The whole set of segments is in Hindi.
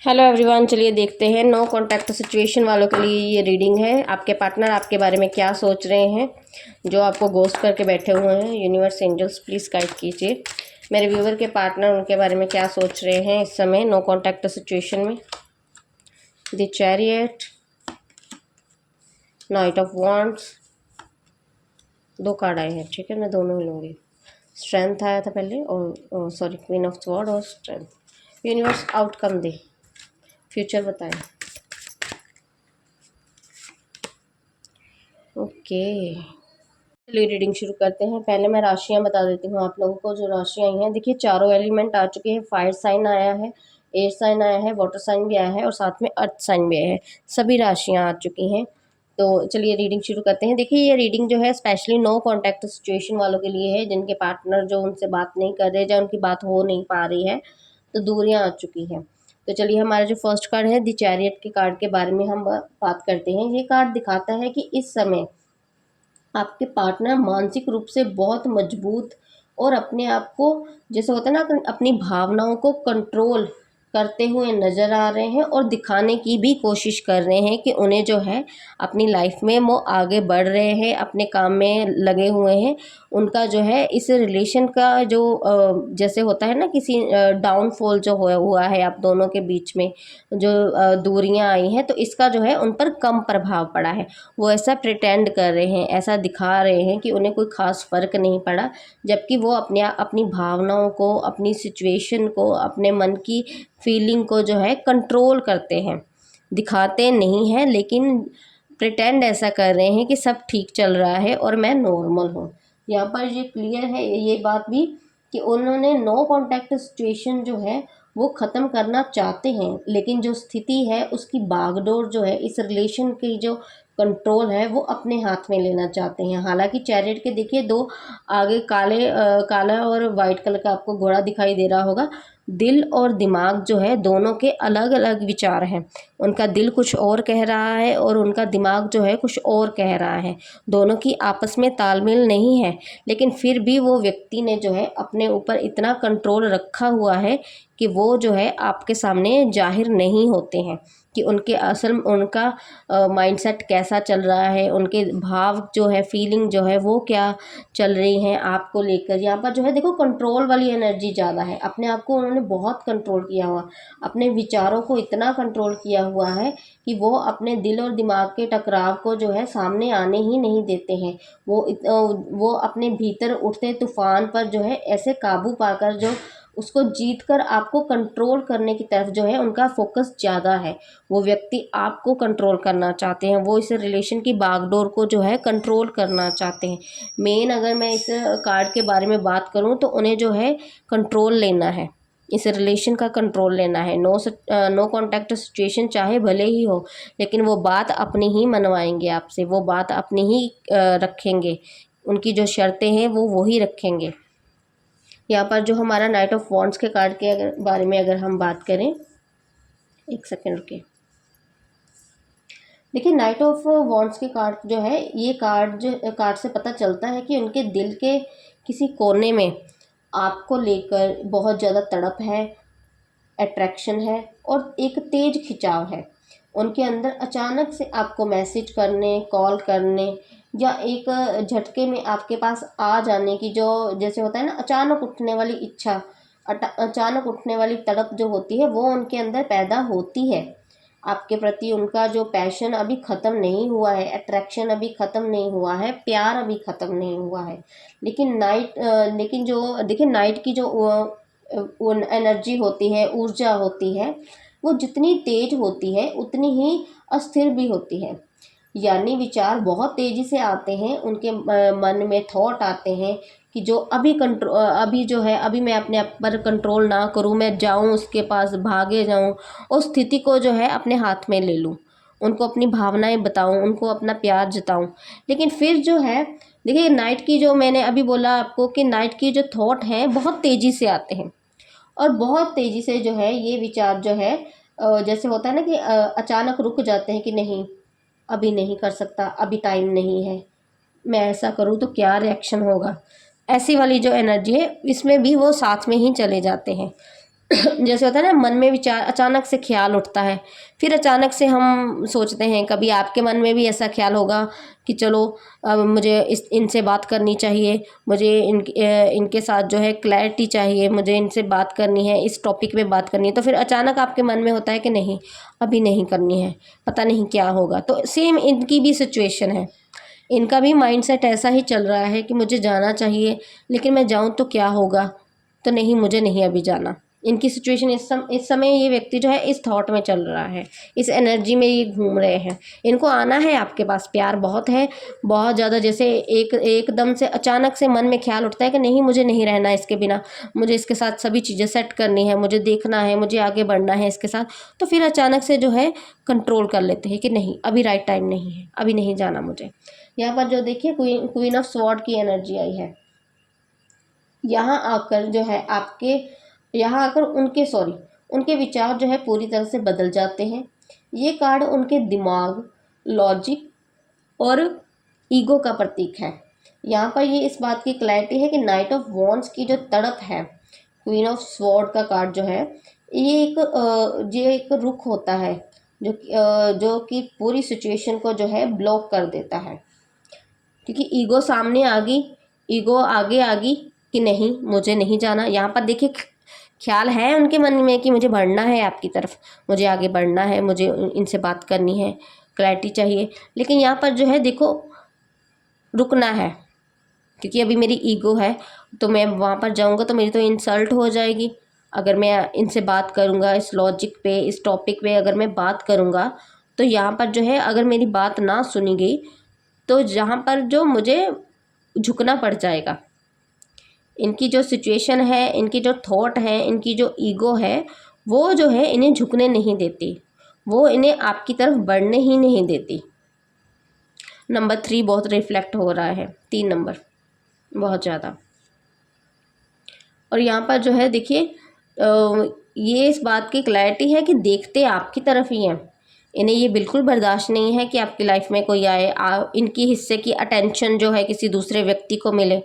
हेलो एवरीवन, चलिए देखते हैं नो कॉन्टैक्ट सिचुएशन वालों के लिए ये रीडिंग है। आपके पार्टनर आपके बारे में क्या सोच रहे हैं, जो आपको गोस्ट करके बैठे हुए हैं। यूनिवर्स एंजल्स प्लीज़ गाइड कीजिए मेरे व्यूवर के पार्टनर उनके बारे में क्या सोच रहे हैं इस समय नो कॉन्टैक्ट सिचुएशन में। The chariot, night of wands, दो कार्ड आए हैं, ठीक है, मैं दोनों ही लूँगी। स्ट्रेंथ आया था पहले और सॉरी क्वीन ऑफ स्वॉर्ड और स्ट्रेंथ। यूनिवर्स आउटकम दे, फ्यूचर बताएं। ओके, चलिए रीडिंग शुरू करते हैं। पहले मैं राशियां बता देती हूँ आप लोगों को। जो राशियां आई हैं, देखिए चारों एलिमेंट आ चुके हैं। फायर साइन आया है, एयर साइन आया है, वाटर साइन भी आया है और साथ में अर्थ साइन भी आया है। सभी राशियां आ चुकी हैं। तो चलिए रीडिंग शुरू करते हैं। देखिए ये रीडिंग जो है स्पेशली नो कॉन्टैक्ट सिचुएशन वालों के लिए है, जिनके पार्टनर जो उनसे बात नहीं कर रहे, या उनकी बात हो नहीं पा रही है, तो दूरियां आ चुकी हैं। तो चलिए हमारा जो फर्स्ट कार्ड है द चैरियट के कार्ड के बारे में हम बात करते हैं। ये कार्ड दिखाता है कि इस समय आपके पार्टनर मानसिक रूप से बहुत मजबूत और अपने आप को, जैसे होता है ना, अपनी भावनाओं को कंट्रोल करते हुए नज़र आ रहे हैं और दिखाने की भी कोशिश कर रहे हैं कि उन्हें जो है अपनी लाइफ में वो आगे बढ़ रहे हैं, अपने काम में लगे हुए हैं। उनका जो है इस रिलेशन का जो जैसे होता है ना, किसी डाउनफॉल जो हुआ है आप दोनों के बीच में, जो दूरियां आई हैं, तो इसका जो है उन पर कम प्रभाव पड़ा है। वो ऐसा प्रिटेंड कर रहे हैं, ऐसा दिखा रहे हैं कि उन्हें कोई ख़ास फ़र्क नहीं पड़ा, जबकि वो अपनी भावनाओं को, अपनी सिचुएशन को, अपने मन की फीलिंग को जो है कंट्रोल करते हैं। दिखाते नहीं हैं, लेकिन प्रिटेंड ऐसा कर रहे हैं कि सब ठीक चल रहा है और मैं नॉर्मल हूँ। यहाँ पर ये क्लियर है ये बात भी कि उन्होंने नो कॉन्टैक्ट सिचुएशन जो है वो ख़त्म करना चाहते हैं, लेकिन जो स्थिति है उसकी बागडोर जो है, इस रिलेशन की जो कंट्रोल है वो अपने हाथ में लेना चाहते हैं। हालांकि चैरियट के देखिए दो आगे काला और वाइट कलर का आपको घोड़ा दिखाई दे रहा होगा। दिल और दिमाग जो है दोनों के अलग अलग विचार हैं। उनका दिल कुछ और कह रहा है और उनका दिमाग जो है कुछ और कह रहा है। दोनों की आपस में तालमेल नहीं है, लेकिन फिर भी वो व्यक्ति ने जो है अपने ऊपर इतना कंट्रोल रखा हुआ है कि वो जो है आपके सामने जाहिर नहीं होते हैं कि उनका माइंडसेट कैसा चल रहा है, उनके भाव जो है, फीलिंग जो है वो क्या चल रही हैं आपको लेकर। यहाँ पर जो है देखो कंट्रोल वाली एनर्जी ज़्यादा है। अपने आप को उन्होंने बहुत कंट्रोल किया हुआ, अपने विचारों को इतना कंट्रोल किया हुआ है कि वो अपने दिल और दिमाग के टकराव को जो है सामने आने ही नहीं देते हैं। वो अपने भीतर उठते तूफान पर जो है ऐसे काबू पाकर जो उसको जीत कर आपको कंट्रोल करने की तरफ जो है उनका फोकस ज़्यादा है। वो व्यक्ति आपको कंट्रोल करना चाहते हैं, वो इस रिलेशन की बागडोर को जो है कंट्रोल करना चाहते हैं। मेन अगर मैं इस कार्ड के बारे में बात करूं तो उन्हें जो है कंट्रोल लेना है, इस रिलेशन का कंट्रोल लेना है। नो कॉन्टैक्ट सिचुएशन चाहे भले ही हो, लेकिन वो बात अपनी ही मनवाएंगे आपसे, वो बात अपनी ही रखेंगे। उनकी जो शर्तें हैं वो वही रखेंगे। यहाँ पर जो हमारा नाइट ऑफ वॉन्ड्स के कार्ड के बारे में अगर हम बात करें, एक सेकेंड रुके। देखिए नाइट ऑफ वॉन्ड्स के कार्ड जो है, ये कार्ड से पता चलता है कि उनके दिल के किसी कोने में आपको लेकर बहुत ज़्यादा तड़प है, अट्रैक्शन है और एक तेज खिंचाव है। उनके अंदर अचानक से आपको मैसेज करने, कॉल करने या एक झटके में आपके पास आ जाने की, जो जैसे होता है ना अचानक उठने वाली इच्छा, अचानक उठने वाली तड़प जो होती है वो उनके अंदर पैदा होती है। आपके प्रति उनका जो पैशन अभी ख़त्म नहीं हुआ है, अट्रैक्शन अभी ख़त्म नहीं हुआ है, प्यार अभी ख़त्म नहीं हुआ है। लेकिन जो देखिए नाइट की जो एनर्जी होती है, ऊर्जा होती है, वो जितनी तेज होती है उतनी ही अस्थिर भी होती है। यानी विचार बहुत तेज़ी से आते हैं उनके मन में, थॉट आते हैं कि जो अभी जो है, अभी मैं अपने आप पर कंट्रोल ना करूं, मैं जाऊं उसके पास, भागे जाऊं और स्थिति को जो है अपने हाथ में ले लूं, उनको अपनी भावनाएं बताऊं, उनको अपना प्यार जताऊं। लेकिन फिर जो है देखिए नाइट की, जो मैंने अभी बोला आपको कि नाइट की जो थॉट हैं बहुत तेज़ी से आते हैं और बहुत तेज़ी से जो है ये विचार जो है जैसे होता है ना कि अचानक रुक जाते हैं कि नहीं, अभी नहीं कर सकता, अभी टाइम नहीं है, मैं ऐसा करूँ तो क्या रिएक्शन होगा। ऐसी वाली जो एनर्जी है इसमें भी वो साथ में ही चले जाते हैं। जैसे होता है ना, मन में विचार अचानक से ख्याल उठता है, फिर अचानक से हम सोचते हैं, कभी आपके मन में भी ऐसा ख्याल होगा कि चलो अब मुझे इनसे बात करनी चाहिए, मुझे इनके साथ जो है क्लैरिटी चाहिए, मुझे इनसे बात करनी है, इस टॉपिक पे बात करनी है, तो फिर अचानक आपके मन में होता है कि नहीं, अभी नहीं करनी है, पता नहीं क्या होगा। तो सेम इनकी भी सिचुएशन है, इनका भी माइंडसेट ऐसा ही चल रहा है कि मुझे जाना चाहिए, लेकिन मैं जाऊँ तो क्या होगा, तो नहीं, मुझे नहीं अभी जाना। इनकी सिचुएशन इस समय ये व्यक्ति जो है इस थॉट में चल रहा है, इस एनर्जी में ये घूम रहे हैं। इनको आना है आपके पास, प्यार बहुत है, बहुत ज़्यादा। जैसे एकदम से अचानक से मन में ख्याल उठता है कि नहीं, मुझे नहीं रहना इसके बिना, मुझे इसके साथ सभी चीज़ें सेट करनी है, मुझे देखना है, मुझे आगे बढ़ना है इसके साथ। तो फिर अचानक से जो है कंट्रोल कर लेते हैं कि नहीं, अभी राइट टाइम नहीं है, अभी नहीं जाना मुझे। यहाँ पर जो देखिए क्वीन ऑफ स्वॉर्ड की एनर्जी आई है। यहाँ आकर जो है आपके, यहाँ आकर उनके विचार जो है पूरी तरह से बदल जाते हैं। ये कार्ड उनके दिमाग, लॉजिक और ईगो का प्रतीक है। यहाँ पर ये इस बात की क्लैरिटी है कि नाइट ऑफ वॉन्ड्स की जो तड़प है, क्वीन ऑफ स्वॉर्ड का कार्ड जो है, ये एक रुख होता है जो कि पूरी सिचुएशन को जो है ब्लॉक कर देता है। क्योंकि ईगो सामने आ गई, ईगो आगे आ गई कि नहीं, मुझे नहीं जाना। यहाँ पर देखिए ख्याल है उनके मन में कि मुझे बढ़ना है आपकी तरफ, मुझे आगे बढ़ना है, मुझे इनसे बात करनी है, क्लैरिटी चाहिए। लेकिन यहाँ पर जो है देखो, रुकना है, क्योंकि अभी मेरी ईगो है, तो मैं वहाँ पर जाऊँगा तो मेरी तो इंसल्ट हो जाएगी। अगर मैं इनसे बात करूँगा, इस लॉजिक पे, इस टॉपिक पे अगर मैं बात करूँगा, तो यहाँ पर जो है अगर मेरी बात ना सुनी गई, तो जहाँ पर जो मुझे झुकना पड़ जाएगा। इनकी जो सिचुएशन है, इनकी जो थॉट है, इनकी जो ईगो है, वो जो है इन्हें झुकने नहीं देती, वो इन्हें आपकी तरफ बढ़ने ही नहीं देती। नंबर 3 बहुत रिफ्लेक्ट हो रहा है, 3 नंबर बहुत ज़्यादा। और यहाँ पर जो है देखिए, ये इस बात की क्लैरिटी है कि देखते आपकी तरफ ही हैं। इन्हें ये बिल्कुल बर्दाश्त नहीं है कि आपकी लाइफ में कोई आए, इनकी हिस्से की अटेंशन जो है किसी दूसरे व्यक्ति को मिले,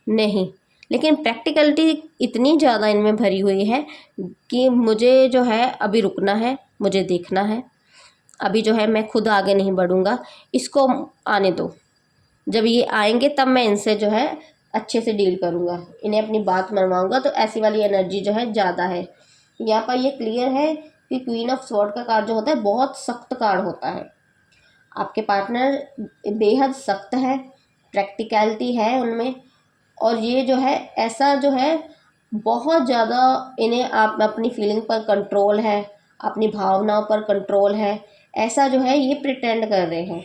नहीं। लेकिन प्रैक्टिकलिटी इतनी ज़्यादा इनमें भरी हुई है कि मुझे जो है अभी रुकना है, मुझे देखना है, अभी जो है मैं खुद आगे नहीं बढ़ूँगा, इसको आने दो। जब ये आएंगे तब मैं इनसे जो है अच्छे से डील करूँगा, इन्हें अपनी बात मनवाऊँगा। तो ऐसी वाली एनर्जी जो है ज़्यादा है। यहाँ पर ये क्लियर है कि क्वीन ऑफ स्वॉर्ड का कार्ड जो होता है बहुत सख्त कार्ड होता है। आपके पार्टनर बेहद सख्त है, प्रैक्टिकलिटी है उनमें, और ये जो है ऐसा जो है बहुत ज़्यादा, इन्हें आप अपनी फीलिंग पर कंट्रोल है, अपनी भावनाओं पर कंट्रोल है, ऐसा जो है ये प्रिटेंड कर रहे हैं।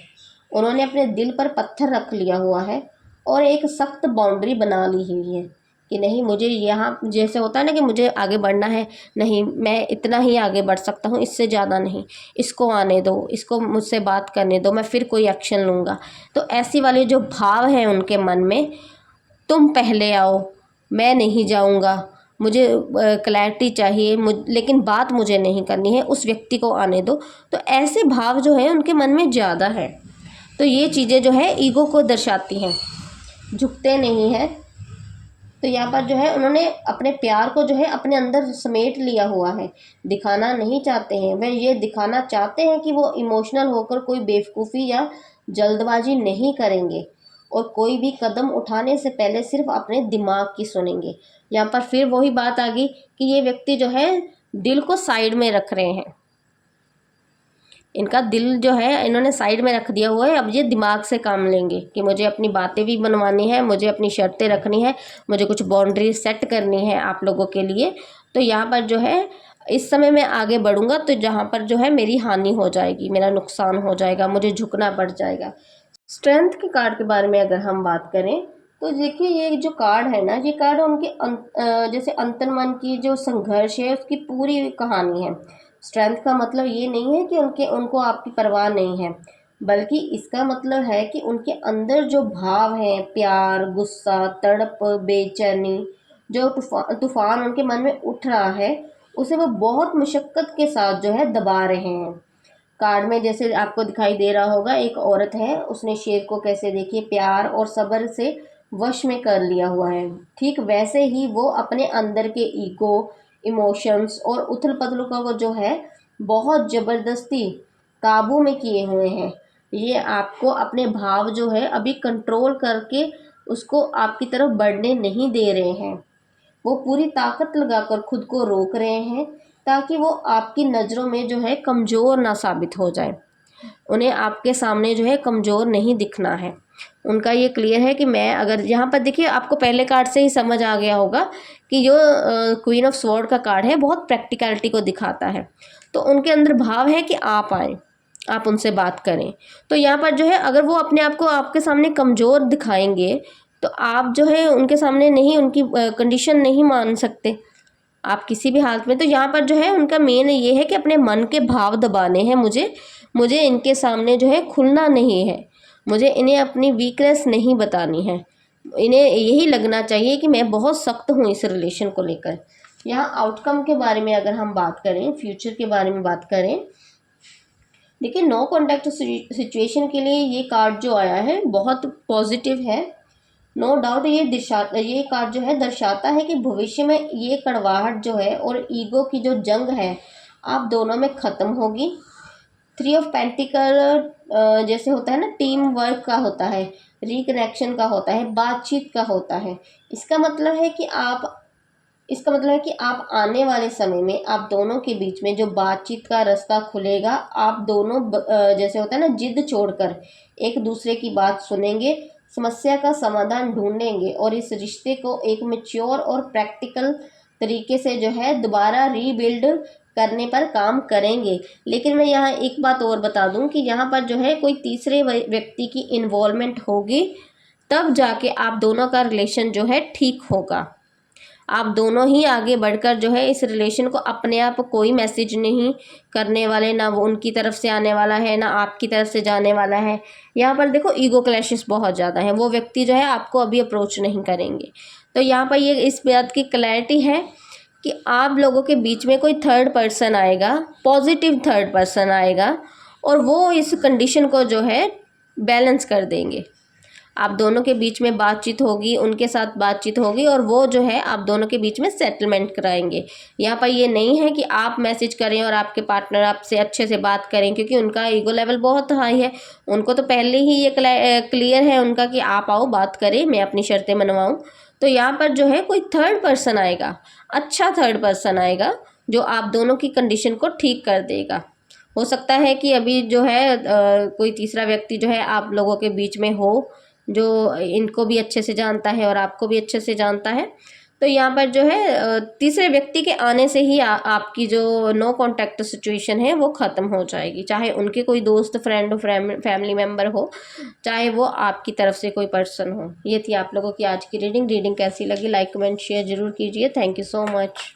उन्होंने अपने दिल पर पत्थर रख लिया हुआ है और एक सख्त बाउंड्री बना ली हुई है कि नहीं, मुझे यहाँ जैसे होता है ना कि मुझे आगे बढ़ना है, नहीं, मैं इतना ही आगे बढ़ सकता हूँ, इससे ज़्यादा नहीं, इसको आने दो, इसको मुझसे बात करने दो, मैं फिर कोई एक्शन लूँगा। तो ऐसी वाले जो भाव हैं उनके मन में, तुम पहले आओ, मैं नहीं जाऊँगा, मुझे क्लैरिटी चाहिए, लेकिन बात मुझे नहीं करनी है, उस व्यक्ति को आने दो। तो ऐसे भाव जो है उनके मन में ज़्यादा है। तो ये चीज़ें जो है ईगो को दर्शाती हैं, झुकते नहीं हैं। तो यहाँ पर जो है उन्होंने अपने प्यार को जो है अपने अंदर समेट लिया हुआ है, दिखाना नहीं चाहते हैं। वह ये दिखाना चाहते हैं कि वो इमोशनल होकर कोई बेवकूफ़ी या जल्दबाजी नहीं करेंगे, और कोई भी कदम उठाने से पहले सिर्फ अपने दिमाग की सुनेंगे। यहाँ पर फिर वही बात आ गई कि ये व्यक्ति जो है दिल को साइड में रख रहे हैं, इनका दिल जो है इन्होंने साइड में रख दिया हुआ है। अब ये दिमाग से काम लेंगे कि मुझे अपनी बातें भी बनवानी है, मुझे अपनी शर्तें रखनी है, मुझे कुछ बाउंड्री सेट करनी है आप लोगों के लिए। तो यहाँ पर जो है इस समय मैं आगे बढ़ूँगा तो जहाँ पर जो है मेरी हानि हो जाएगी, मेरा नुकसान हो जाएगा, मुझे झुकना पड़ जाएगा। स्ट्रेंथ के कार्ड के बारे में अगर हम बात करें तो देखिए, ये जो कार्ड है ना, ये कार्ड उनके जैसे अंतर्मन की जो संघर्ष है उसकी पूरी कहानी है। स्ट्रेंथ का मतलब ये नहीं है कि उनको आपकी परवाह नहीं है, बल्कि इसका मतलब है कि उनके अंदर जो भाव हैं, प्यार, गुस्सा, तड़प, बेचैनी, जो तूफान उनके मन में उठ रहा है, उसे वो बहुत मुशक्क़त के साथ जो है दबा रहे हैं। कार्ड में जैसे आपको दिखाई दे रहा होगा, एक औरत है, उसने शेर को कैसे देखिए प्यार और सब्र से वश में कर लिया हुआ है। ठीक वैसे ही वो अपने अंदर के ईगो, इमोशंस और उथल पुथल को जो है बहुत ज़बरदस्ती काबू में किए हुए हैं। ये आपको अपने भाव जो है अभी कंट्रोल करके उसको आपकी तरफ बढ़ने नहीं दे रहे हैं। वो पूरी ताकत लगाकर खुद को रोक रहे हैं ताकि वो आपकी नज़रों में जो है कमज़ोर ना साबित हो जाए। उन्हें आपके सामने जो है कमज़ोर नहीं दिखना है। उनका ये क्लियर है कि मैं अगर यहाँ पर देखिए, आपको पहले कार्ड से ही समझ आ गया होगा कि जो क्वीन ऑफ स्वॉर्ड का कार्ड है बहुत प्रैक्टिकलिटी को दिखाता है। तो उनके अंदर भाव है कि आप आएँ, आप उनसे बात करें। तो यहाँ पर जो है अगर वो अपने आप को आपके सामने कमज़ोर दिखाएंगे तो आप जो है उनके सामने नहीं, उनकी कंडीशन नहीं मान सकते आप किसी भी हालत में। तो यहाँ पर जो है उनका मेन ये है कि अपने मन के भाव दबाने हैं। मुझे इनके सामने जो है खुलना नहीं है, मुझे इन्हें अपनी वीकनेस नहीं बतानी है। इन्हें यही लगना चाहिए कि मैं बहुत सख्त हूँ इस रिलेशन को लेकर। यहाँ आउटकम के बारे में अगर हम बात करें, फ्यूचर के बारे में बात करें, देखिए नो कॉन्टैक्ट सिचुएशन के लिए ये कार्ड जो आया है बहुत पॉजिटिव है। नो डाउट ये कार्ड जो है दर्शाता है कि भविष्य में ये कड़वाहट जो है और ईगो की जो जंग है आप दोनों में ख़त्म होगी। 3 ऑफ पेंटिकल जैसे होता है ना, टीम वर्क का होता है, रिकनेक्शन का होता है, बातचीत का होता है। इसका मतलब है कि आप आने वाले समय में आप दोनों के बीच में जो बातचीत का रास्ता खुलेगा। आप दोनों जैसे होता है ना, जिद छोड़कर एक दूसरे की बात सुनेंगे, समस्या का समाधान ढूंढेंगे और इस रिश्ते को एक मैच्योर और प्रैक्टिकल तरीके से जो है दोबारा रीबिल्ड करने पर काम करेंगे। लेकिन मैं यहाँ एक बात और बता दूं कि यहाँ पर जो है कोई तीसरे व्यक्ति की इन्वॉल्वमेंट होगी, तब जाके आप दोनों का रिलेशन जो है ठीक होगा। आप दोनों ही आगे बढ़कर जो है इस रिलेशन को अपने आप कोई मैसेज नहीं करने वाले, ना वो उनकी तरफ से आने वाला है ना आपकी तरफ से जाने वाला है। यहाँ पर देखो ईगो क्लैशेस बहुत ज़्यादा हैं, वो व्यक्ति जो है आपको अभी अप्रोच नहीं करेंगे। तो यहाँ पर ये इस बात की क्लैरिटी है कि आप लोगों के बीच में कोई थर्ड पर्सन आएगा, पॉजिटिव थर्ड पर्सन आएगा और वो इस कंडीशन को जो है बैलेंस कर देंगे। आप दोनों के बीच में बातचीत होगी, उनके साथ बातचीत होगी और वो जो है आप दोनों के बीच में सेटलमेंट कराएंगे। यहाँ पर ये नहीं है कि आप मैसेज करें और आपके पार्टनर आपसे अच्छे से बात करें, क्योंकि उनका ईगो लेवल बहुत हाई है। उनको तो पहले ही ये क्लियर है उनका कि आप आओ बात करें, मैं अपनी शर्तें मनवाऊँ। तो यहाँ पर जो है कोई थर्ड पर्सन आएगा, अच्छा थर्ड पर्सन आएगा जो आप दोनों की कंडीशन को ठीक कर देगा। हो सकता है कि अभी जो है कोई तीसरा व्यक्ति जो है आप लोगों के बीच में हो, जो इनको भी अच्छे से जानता है और आपको भी अच्छे से जानता है। तो यहाँ पर जो है तीसरे व्यक्ति के आने से ही आपकी जो नो कॉन्टैक्ट सिचुएशन है वो ख़त्म हो जाएगी। चाहे उनके कोई दोस्त, फ्रेंड हो, फैमिली मेम्बर हो, चाहे वो आपकी तरफ से कोई पर्सन हो। ये थी आप लोगों की आज की रीडिंग कैसी लगी लाइक कमेंट शेयर ज़रूर कीजिए। Thank you so much.